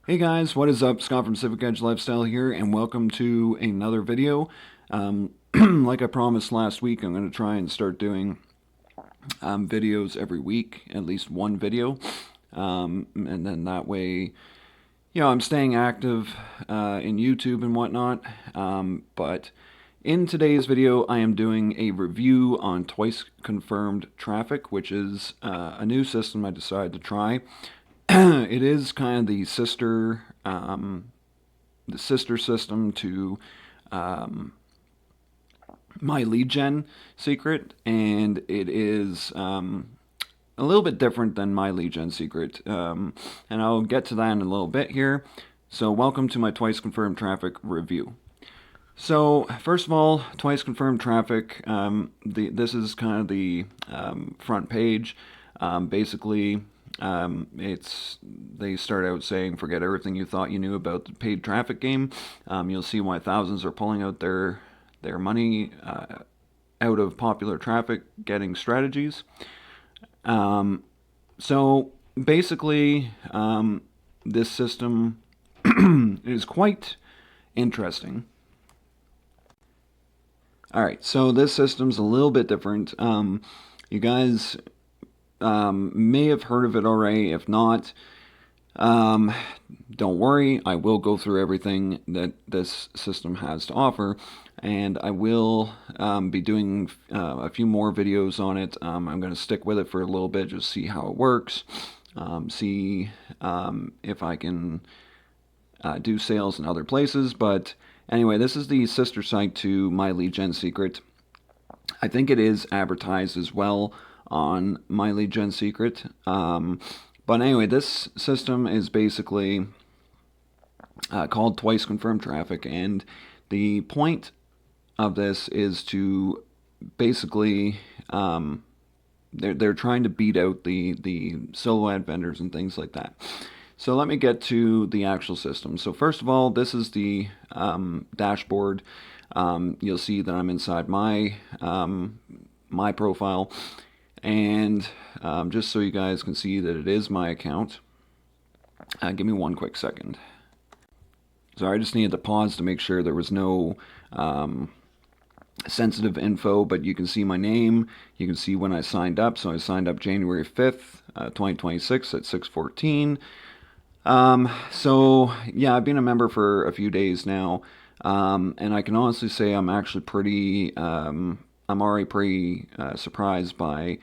Hey guys, what is up? Scott from Civic Edge Lifestyle here, and welcome to another video. Like I promised last week, I'm going to try and start doing videos every week, at least one video, and then that way, I'm staying active in YouTube and whatnot. But in today's video, I am doing a review on Twice Confirmed Traffic, which is a new system I decided to try. It is kind of the sister system to my lead gen secret, and it is a little bit different than my lead gen secret, and I'll get to that in a little bit here. So welcome to my Twice Confirmed Traffic review. So first of all, Twice Confirmed Traffic, this is kind of the front page. Basically, they start out saying, forget everything you thought you knew about the paid traffic game. You'll see why thousands are pulling out their money out of popular traffic getting strategies. So basically, this system is quite interesting. Alright, so this system's a little bit different. You guys may have heard of it already. If not, don't worry. I will go through everything that this system has to offer, and I will be doing a few more videos on it. I'm going to stick with it for a little bit, just see how it works, see if I can do sales in other places. But anyway, this is the sister site to My Lead Gen Secret. I think it is advertised as well on My Lead Gen Secret. But anyway, this system is basically called Twice Confirmed Traffic, and the point of this is to basically they're trying to beat out the solo ad vendors and things like that. So let me get to the actual system. So first of all, this is the dashboard. You'll see that I'm inside my my profile, and just so you guys can see that it is my account, give me one quick second. So I just needed to pause to make sure there was no sensitive info, but you can see my name, you can see when I signed up. So I signed up January 5th, 2026 at 6:14. So yeah, I've been a member for a few days now, and I can honestly say I'm actually pretty, I'm already pretty surprised by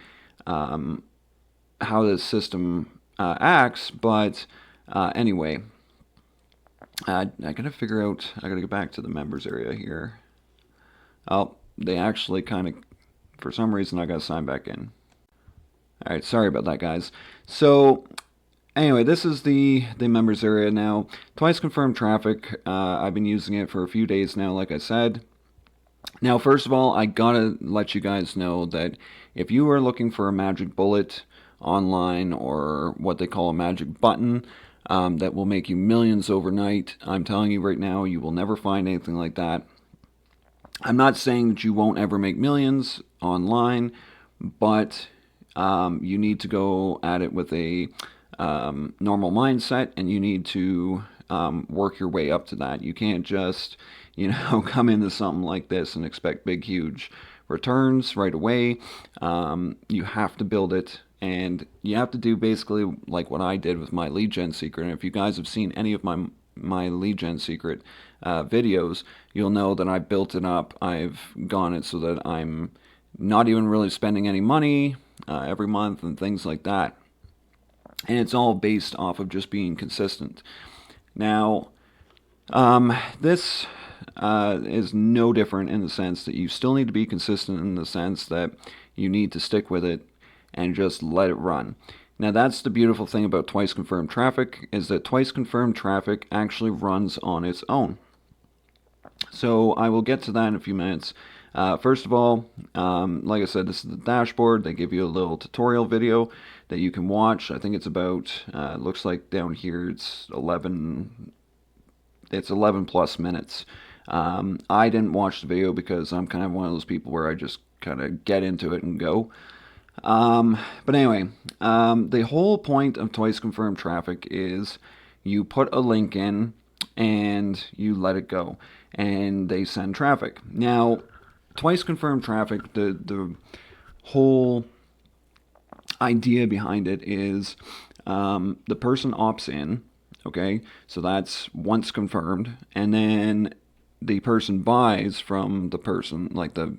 how this system acts. But anyway, I gotta figure out, I gotta get back to the members area here. Oh, they actually kind of, for some reason, I gotta sign back in. Alright, sorry about that, guys. So anyway, this is the members area now. Twice Confirmed Traffic. I've been using it for a few days now, like I said. Now, first of all, I gotta let you guys know that if you are looking for a magic bullet online, or what they call a magic button, that will make you millions overnight, I'm telling you right now, you will never find anything like that. I'm not saying that you won't ever make millions online, but you need to go at it with a normal mindset, and you need to work your way up to that. You can't just, come into something like this and expect big, huge returns right away. You have to build it, and you have to do basically like what I did with my lead gen secret. And if you guys have seen any of my lead gen secret videos, you'll know that I built it up. I've gone it so that I'm not even really spending any money every month and things like that. And it's all based off of just being consistent. Now, this is no different in the sense that you still need to be consistent, in the sense that you need to stick with it and just let it run. Now, that's the beautiful thing about Twice Confirmed Traffic, is that Twice Confirmed Traffic actually runs on its own. So I will get to that in a few minutes. First of all, like I said, this is the dashboard. They give you a little tutorial video that you can watch. I think it's about, looks like down here it's 11 plus minutes. I didn't watch the video because I'm kind of one of those people where I just kind of get into it and go. But anyway, the whole point of Twice Confirmed Traffic is you put a link in and you let it go, and they send traffic. Now, twice confirmed traffic, the whole idea behind it is the person opts in, okay? So that's once confirmed, and then the person buys from the person, like the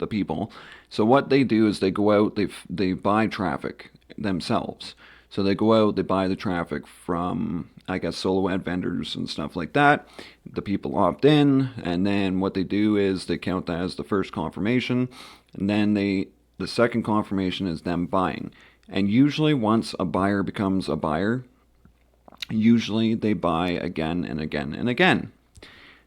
people. So what they do is they go out, they buy traffic themselves. So they go out, they buy the traffic from, I guess, solo ad vendors and stuff like that. The people opt in, and then what they do is they count that as the first confirmation, and then the second confirmation is them buying. And usually, once a buyer becomes a buyer, usually they buy again and again and again.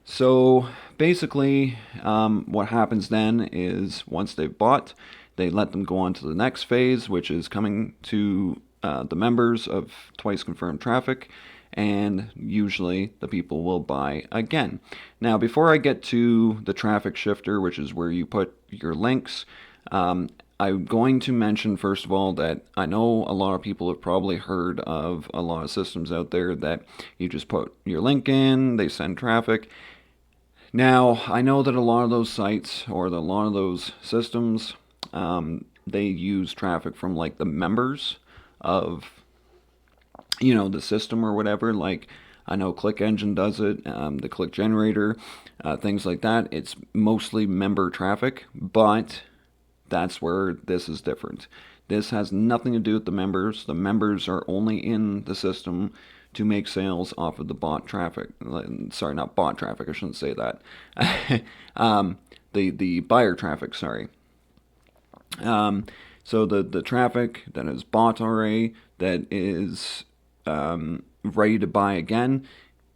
So basically, what happens then is once they've bought, they let them go on to the next phase, which is coming to the members of twice confirmed traffic, and usually the people will buy again. Now, before I get to the traffic shifter, which is where you put your links, I'm going to mention, first of all, that I know a lot of people have probably heard of a lot of systems out there that you just put your link in, they send traffic. Now, I know that a lot of those sites or a lot of those systems, they use traffic from like the members of, the system or whatever. Like, I know ClickEngine does it, the Click Generator, things like that. It's mostly member traffic, but that's where this is different. This has nothing to do with the members. The members are only in the system to make sales off of the bot traffic. Sorry, not bot traffic. I shouldn't say that. The buyer traffic. Sorry. So the traffic that is bought already, that is ready to buy again,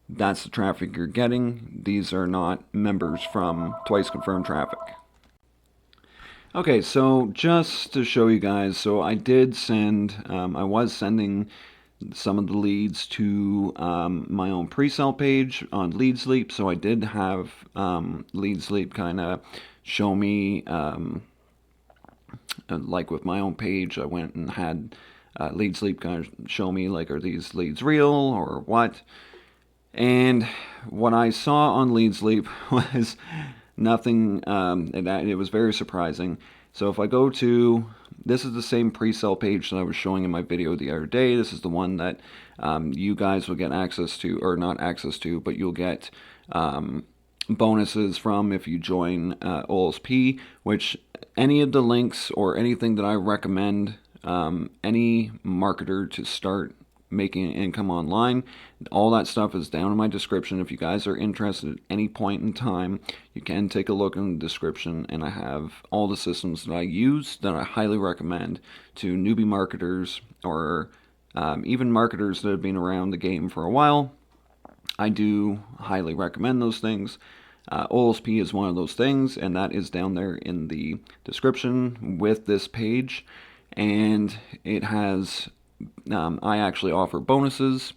that's the traffic you're getting. These are not members from twice confirmed traffic. Okay, so just to show you guys, so I did send, I was sending some of the leads to my own pre-sale page on LeadSleep. So I did have LeadSleep kind of show me, like with my own page, I went and had LeadSleep kind of show me, like, are these leads real or what? And what I saw on LeadSleep was nothing, it was very surprising. So if I go to, this is the same pre-sale page that I was showing in my video the other day. This is the one that you guys will get access to, or not access to, but you'll get bonuses from if you join OLSP, which any of the links or anything that I recommend any marketer to start making income online, all that stuff is down in my description. If you guys are interested at any point in time, you can take a look in the description, and I have all the systems that I use that I highly recommend to newbie marketers or even marketers that have been around the game for a while. I do highly recommend those things. OLSP is one of those things, and that is down there in the description with this page. And it has, I actually offer bonuses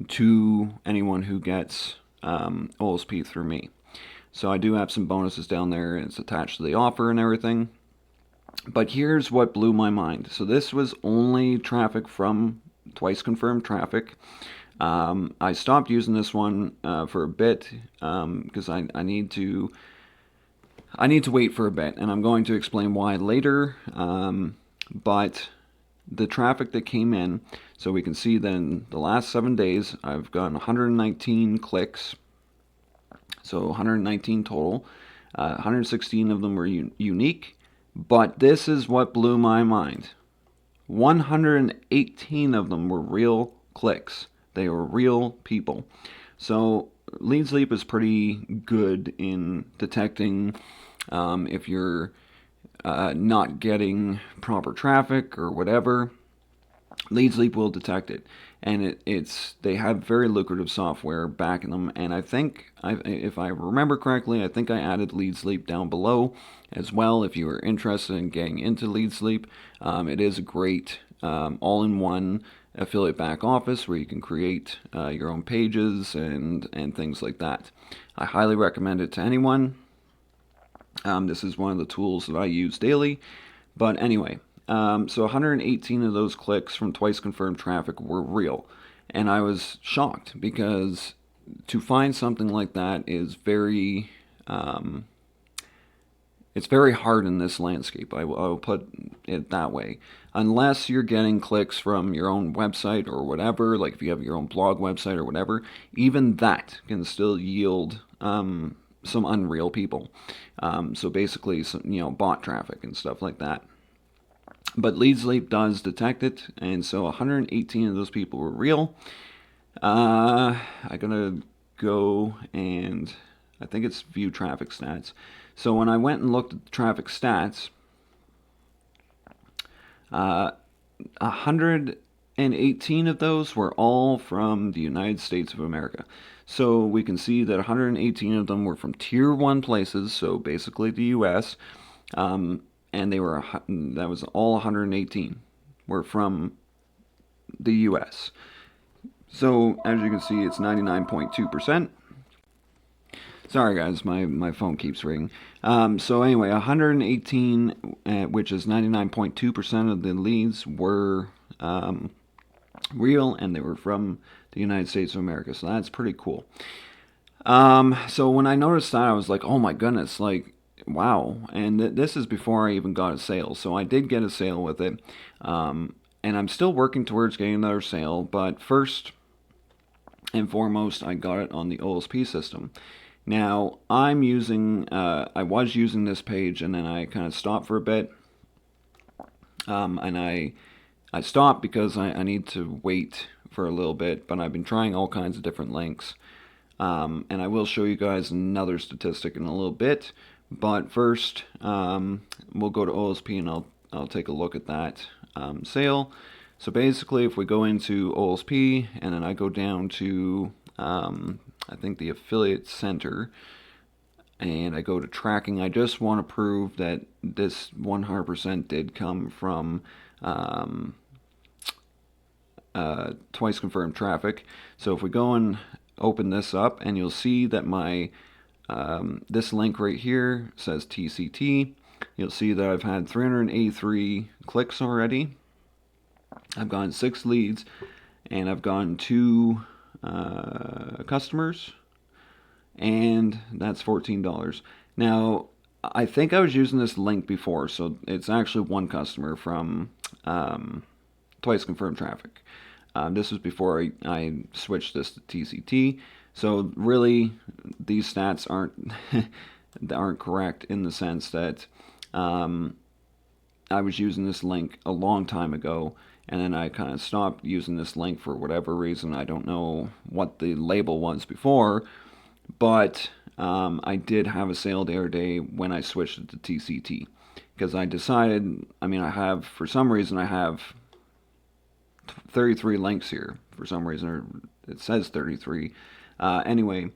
to anyone who gets OLSP through me. So I do have some bonuses down there. It's attached to the offer and everything. But here's what blew my mind. So this was only traffic from twice confirmed traffic. I stopped using this one for a bit because I need to wait for a bit, and I'm going to explain why later. But the traffic that came in, so we can see that in the last 7 days, I've gotten 119 clicks, so 119 total. 116 of them were unique, but this is what blew my mind. 118 of them were real clicks. They were real people. So LeadSleep is pretty good in detecting if you're not getting proper traffic or whatever. LeadSleep will detect it, and they have very lucrative software backing them. And I think, if I remember correctly, I think I added LeadSleep down below as well. If you are interested in getting into LeadSleep, it is a great all-in-one affiliate back office where you can create your own pages and things like that. I highly recommend it to anyone. This is one of the tools that I use daily. But anyway, so 118 of those clicks from twice confirmed traffic were real. And I was shocked because to find something like that is um, it's very hard in this landscape. I will put it that way. Unless you're getting clicks from your own website or whatever, like if you have your own blog website or whatever, even that can still yield some unreal people. So basically, some, bot traffic and stuff like that. But Lead Sleep does detect it, and so 118 of those people were real. I gotta go and I think it's view traffic stats. So when I went and looked at the traffic stats, 118 of those were all from the United States of America. So we can see that 118 of them were from tier 1 places, so basically the US, and that was all 118 were from the US. So as you can see, it's 99.2%. Sorry guys, my phone keeps ringing. So anyway, 118, which is 99.2% of the leads were real, and they were from the United States of America. So that's pretty cool. So when I noticed that, I was like, oh my goodness, like, wow. And this is before I even got a sale. So I did get a sale with it. And I'm still working towards getting another sale. But first and foremost, I got it on the OSP system. Now, I was using this page, and then I kind of stopped for a bit. And I stopped because I need to wait for a little bit, but I've been trying all kinds of different links. And I will show you guys another statistic in a little bit. But first, we'll go to OSP, and I'll take a look at that sale. So basically, if we go into OSP, and then I go down to I think the affiliate center, and I go to tracking, I just want to prove that this 100% did come from twice confirmed traffic. So if we go and open this up, and you'll see that my this link right here says TCT. You'll see that I've had 383 clicks already. I've gotten 6 leads, and I've gotten 2 customers, and that's $14. Now, I think I was using this link before, so it's actually one customer from twice confirmed traffic. This was before I switched this to TCT. So really, these stats aren't correct in the sense that I was using this link a long time ago, and then I kind of stopped using this link for whatever reason. I don't know what the label was before, but I did have a sale the other day when I switched it to TCT, because I decided, for some reason I have 33 links here. For some reason, or it says 33. Anyway,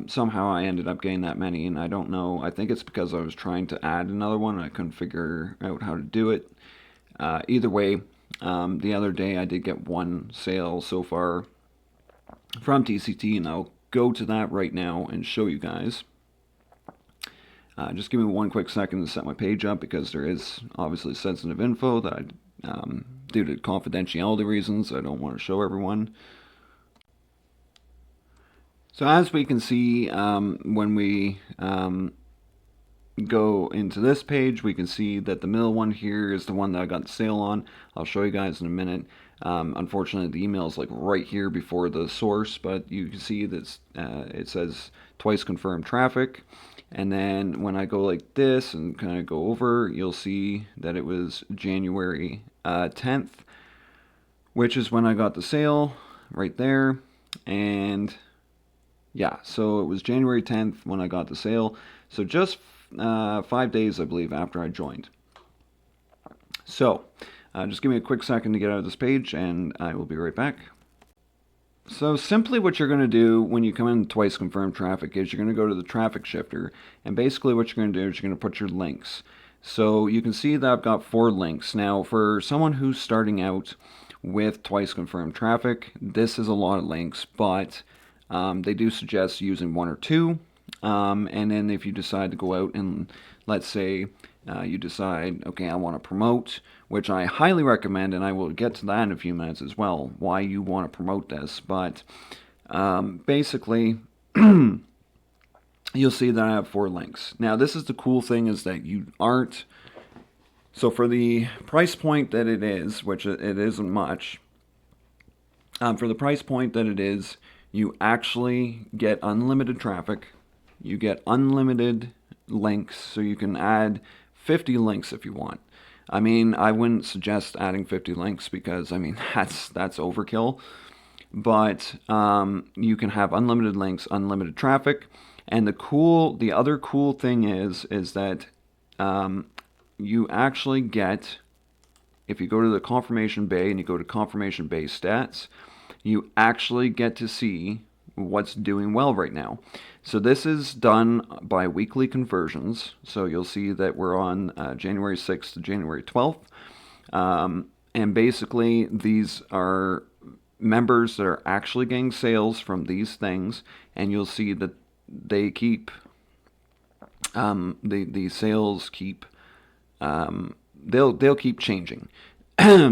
somehow I ended up getting that many, and I don't know. I think it's because I was trying to add another one, and I couldn't figure out how to do it. Either way, the other day I did get one sale so far from TCT, and I'll go to that right now and show you guys. Just give me one quick second to set my page up, because there is obviously sensitive info that due to confidentiality reasons, I don't want to show everyone. So as we can see, when we go into this page, we can see that the middle one here is the one that I got the sale on. I'll show you guys in a minute. Unfortunately, the email is like right here before the source, but you can see that it says twice confirmed traffic. And then when I go like this and kind of go over, you'll see that it was January 10th, which is when I got the sale right there. And yeah, so it was January 10th when I got the sale. So just 5 days, I believe, after I joined. So just give me a quick second to get out of this page, and I will be right back. So simply what you're going to do when you come in twice confirmed traffic is you're going to go to the traffic shifter, and basically what you're going to do is you're going to put your links. So you can see that I've got 4 links. Now for someone who's starting out with twice confirmed traffic, this is a lot of links, but they do suggest using 1 or 2. And then if you decide to go out and, let's say, you decide, okay, I want to promote, which I highly recommend, and I will get to that in a few minutes as well, why you want to promote this. But basically, you'll see that I have 4 links. Now, this is the cool thing, is that you aren't, so for the price point that it is, which it isn't much, for the price point that it is, you actually get unlimited traffic. You get unlimited links, so you can add 50 links if you want. I mean, I wouldn't suggest adding 50 links because, I mean, that's overkill. But you can have unlimited links, unlimited traffic, and the other cool thing is that you actually get, if you go to the Confirmation Bay and you go to Confirmation Bay stats, you actually get to see what's doing well right now. So this is done by weekly conversions. So you'll see that we're on January 6th to January 12th. And basically, these are members that are actually getting sales from these things. And you'll see that they keep, the sales keep, they'll keep changing.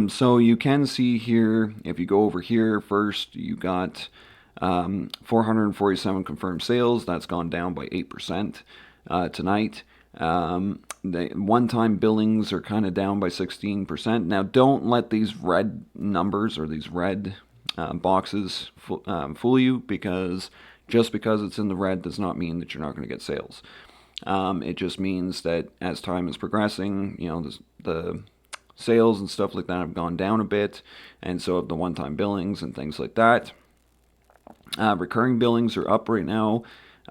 So you can see here, if you go over here first, you got 447 confirmed sales. That's gone down by 8% tonight. The one-time billings are kind of down by 16%. Now, don't let these red numbers or these red boxes fool you, because just because it's in the red does not mean that you're not going to get sales. It just means that as time is progressing, the sales and stuff like that have gone down a bit, and so have the one-time billings and things like that. Recurring billings are up right now.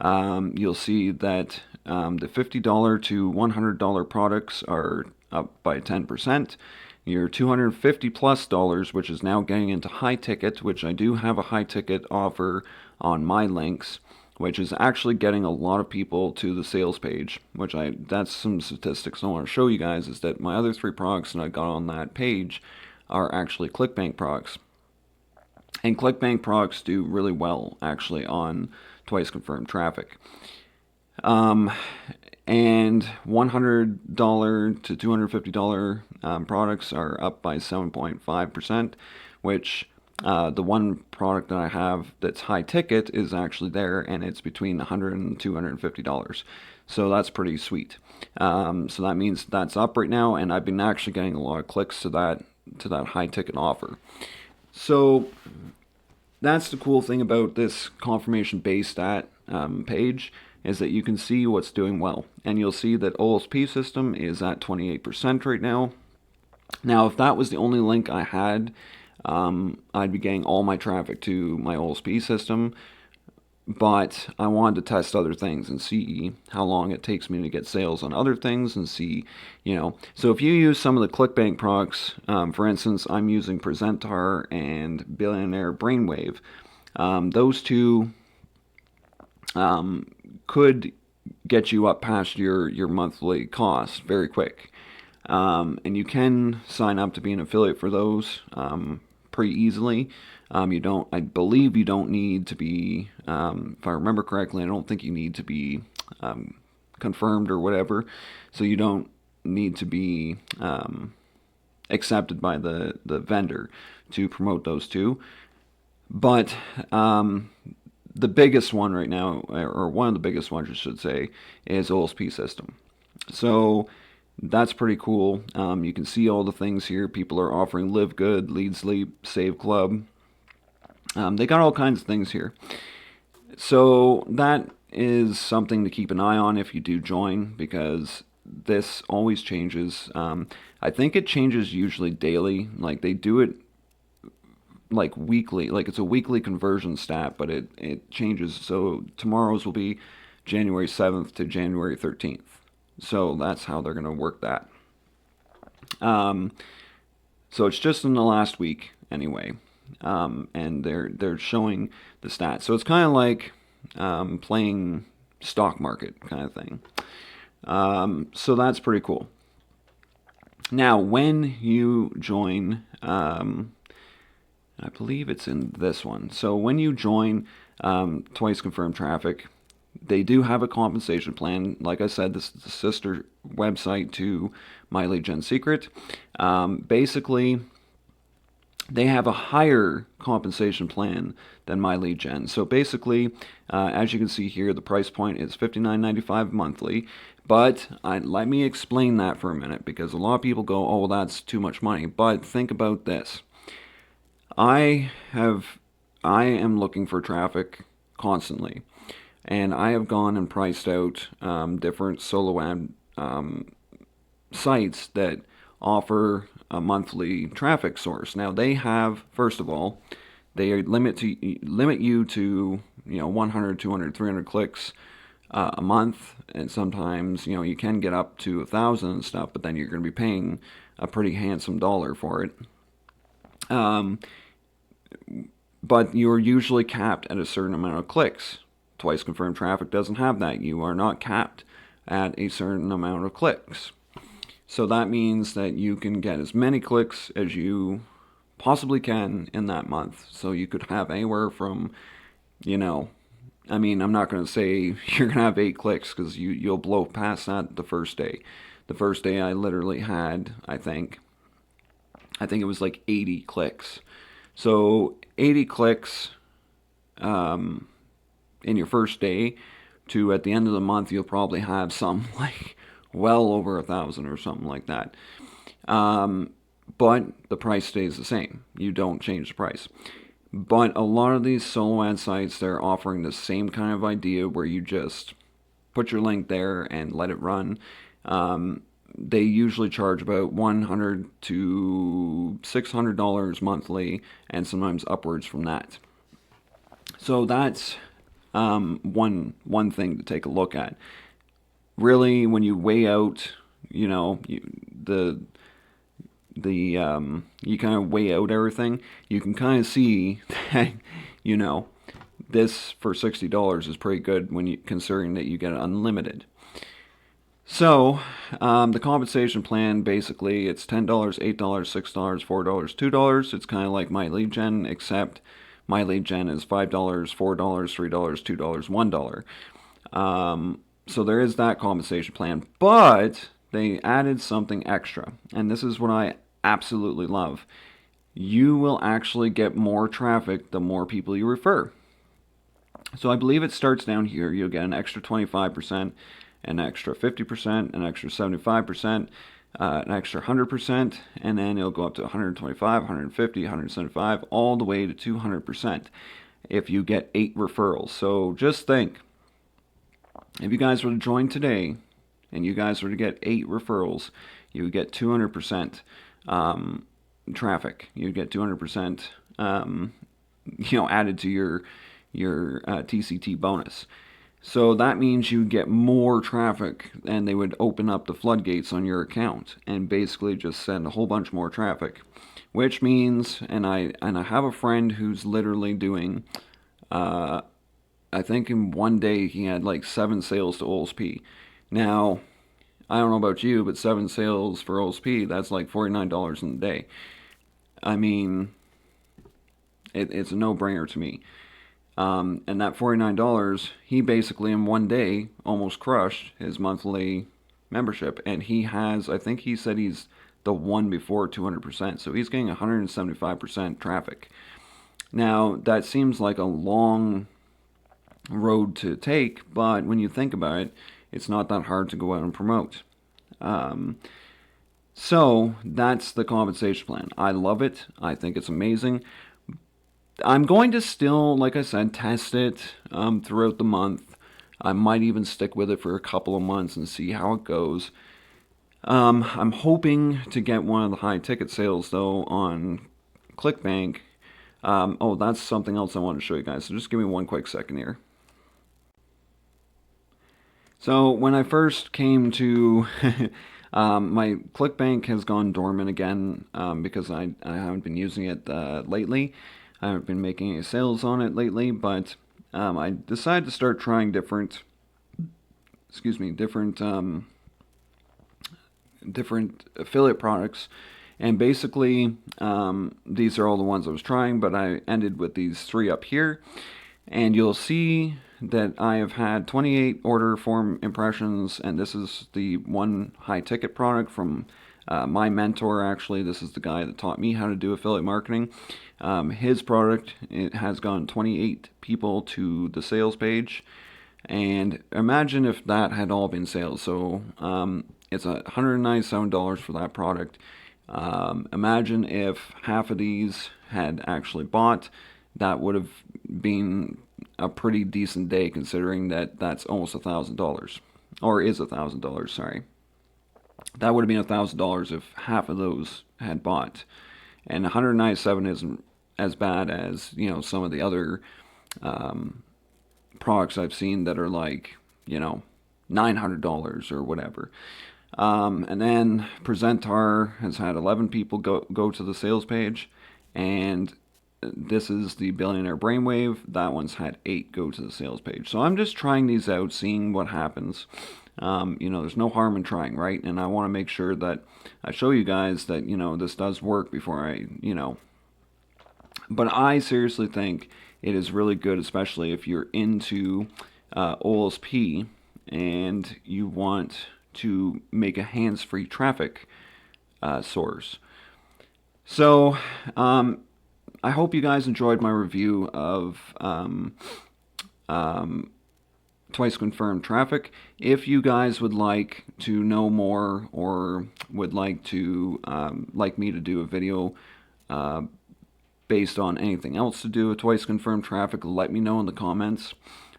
You'll see that the $50 to $100 products are up by 10%. Your $250 plus dollars, which is now getting into high ticket, which I do have a high ticket offer on my links, which is actually getting a lot of people to the sales page, that's some statistics I want to show you guys, is that my other 3 products that I got on that page are actually ClickBank products. And ClickBank products do really well, actually, on twice confirmed traffic. And $100 to $250 products are up by 7.5%, which the one product that I have that's high ticket is actually there, and it's between $100 and $250. So that's pretty sweet. So that means that's up right now, and I've been actually getting a lot of clicks to that high ticket offer. So that's the cool thing about this Confirmation Bay stat page, is that you can see what's doing well. And you'll see that OLSP system is at 28% right now. Now, if that was the only link I had, I'd be getting all my traffic to my OLSP system. But I wanted to test other things and see how long it takes me to get sales on other things, and see, So if you use some of the ClickBank products, for instance, I'm using Presentar and Billionaire Brainwave. Those two could get you up past your monthly cost very quick. And you can sign up to be an affiliate for those pretty easily. I believe you don't need to be, if I remember correctly, I don't think you need to be confirmed or whatever. So you don't need to be accepted by the vendor to promote those two. But the biggest one right now, or one of the biggest ones I should say, is OLSP system. So that's pretty cool. You can see all the things here. People are offering Live Good, Lead Sleep, Save Club. They got all kinds of things here. So that is something to keep an eye on if you do join, because this always changes. I think it changes usually daily. Like, they do it like weekly, like it's a weekly conversion stat, but it changes. So tomorrow's will be January 7th to January 13th. So that's how they're going to work that. So it's just in the last week anyway. And they're showing the stats. So it's kind of like playing stock market kind of thing. So that's pretty cool. Now, when you join, I believe it's in this one. So when you join Twice Confirmed Traffic, they do have a compensation plan. Like I said, this is the sister website to My Lead Gen Secret. Basically, they have a higher compensation plan than My Lead Gen. So basically, as you can see here, the price point is $59.95 monthly. But let me explain that for a minute, because a lot of people go, "Oh, well, that's too much money." But think about this: I have, I am looking for traffic constantly, and I have gone and priced out different solo ad sites that offer a monthly traffic source. Now they have, first of all, they limit you to 100, 200, 300 clicks a month, and sometimes you can get up to 1,000 and stuff, but then you're going to be paying a pretty handsome dollar for it. But you're usually capped at a certain amount of clicks. Twice confirmed traffic doesn't have that. You are not capped at a certain amount of clicks. So that means that you can get as many clicks as you possibly can in that month. So you could have anywhere from, I mean, I'm not going to say you're going to have 8 clicks, because you'll blow past that the first day. The first day I literally had, I think it was like 80 clicks. So 80 clicks in your first day, to at the end of the month you'll probably have some like well over 1,000 or something like that. But the price stays the same. You don't change the price. But a lot of these solo ad sites, they're offering the same kind of idea, where you just put your link there and let it run. They usually charge about $100 to $600 monthly, and sometimes upwards from that. So that's one thing to take a look at. Really, when you weigh out, you kind of weigh out everything, you can kind of see that, this for $60 is pretty good when you considering that you get unlimited. So, the compensation plan, basically, it's $10, $8, $6, $4, $2. It's kind of like My Lead Gen, except My Lead Gen is $5, $4, $3, $2, $1. So there is that compensation plan, but they added something extra, and this is what I absolutely love. You will actually get more traffic the more people you refer. So I believe it starts down here. You'll get an extra 25%, an extra 50%, an extra 75%, an extra 100%, and then it'll go up to 125, 150, 175, all the way to 200% if you get 8 referrals. So just think, if you guys were to join today and you guys were to get 8 referrals, you would get 200% traffic. You'd get 200% added to your TCT bonus. So that means you get more traffic, and they would open up the floodgates on your account and basically just send a whole bunch more traffic. Which means, and I have a friend who's literally doing, I think in one day he had like 7 sales to OLSP. Now, I don't know about you, but 7 sales for OLSP, that's like $49 in a day. I mean, it's a no-brainer to me. And that $49, he basically in one day almost crushed his monthly membership. And he has, I think he said he's the one before 200%. So he's getting 175% traffic. Now, that seems like a long road to take, but when you think about it, it's not that hard to go out and promote. So that's the compensation plan. I love it. I think it's amazing. I'm going to still, like I said, test it throughout the month. I might even stick with it for a couple of months and see how it goes. I'm hoping to get one of the high ticket sales, though, on ClickBank. Oh, that's something else I want to show you guys. So just give me one quick second here. So when I first came to... my ClickBank has gone dormant again because I haven't been using it lately. I haven't been making any sales on it lately, but I decided to start trying different affiliate products. And basically, these are all the ones I was trying, but I ended with these 3 up here. And you'll see that I have had 28 order form impressions, and this is the one high ticket product from my mentor. Actually, this is the guy that taught me how to do affiliate marketing. His product, it has gone 28 people to the sales page, and imagine if that had all been sales. So it's $197 for that product. Imagine if half of these had actually bought. That would have been a pretty decent day, considering that that's almost $1,000, or is $1,000. Sorry, that would have been $1,000 if half of those had bought, and 197 isn't as bad as some of the other products I've seen that are like $900 or whatever. And then Presentar has had 11 people go to the sales page, and this is the Billionaire Brainwave. That one's had 8 go to the sales page. So I'm just trying these out, seeing what happens. There's no harm in trying, right? And I want to make sure that I show you guys that this does work before I. But I seriously think it is really good, especially if you're into OLSP and you want to make a hands-free traffic source. So I hope you guys enjoyed my review of Twice Confirmed Traffic. If you guys would like to know more, or would like to like me to do a video based on anything else to do with Twice Confirmed Traffic, let me know in the comments.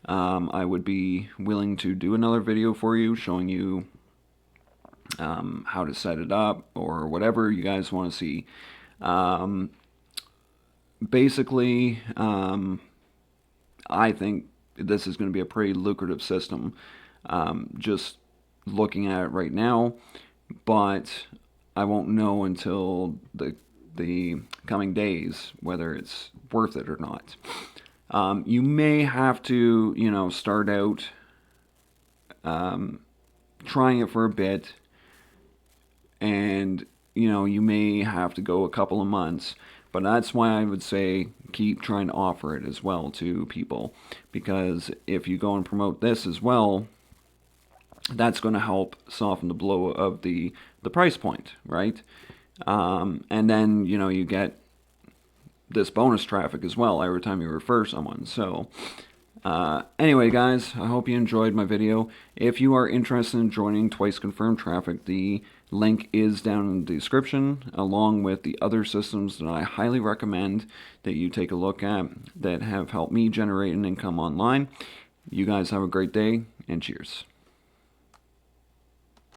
I would be willing to do another video for you, showing you how to set it up, or whatever you guys want to see. Basically, I think this is going to be a pretty lucrative system, just looking at it right now, but I won't know until the coming days whether it's worth it or not. You may have to, start out trying it for a bit, and you may have to go a couple of months, but that's why I would say keep trying to offer it as well to people, because if you go and promote this as well, that's going to help soften the blow of the price point, right? And then you get this bonus traffic as well every time you refer someone. So anyway, guys, I hope you enjoyed my video. If you are interested in joining Twice Confirmed Traffic, the link is down in the description, along with the other systems that I highly recommend that you take a look at that have helped me generate an income online. You guys have a great day, and cheers.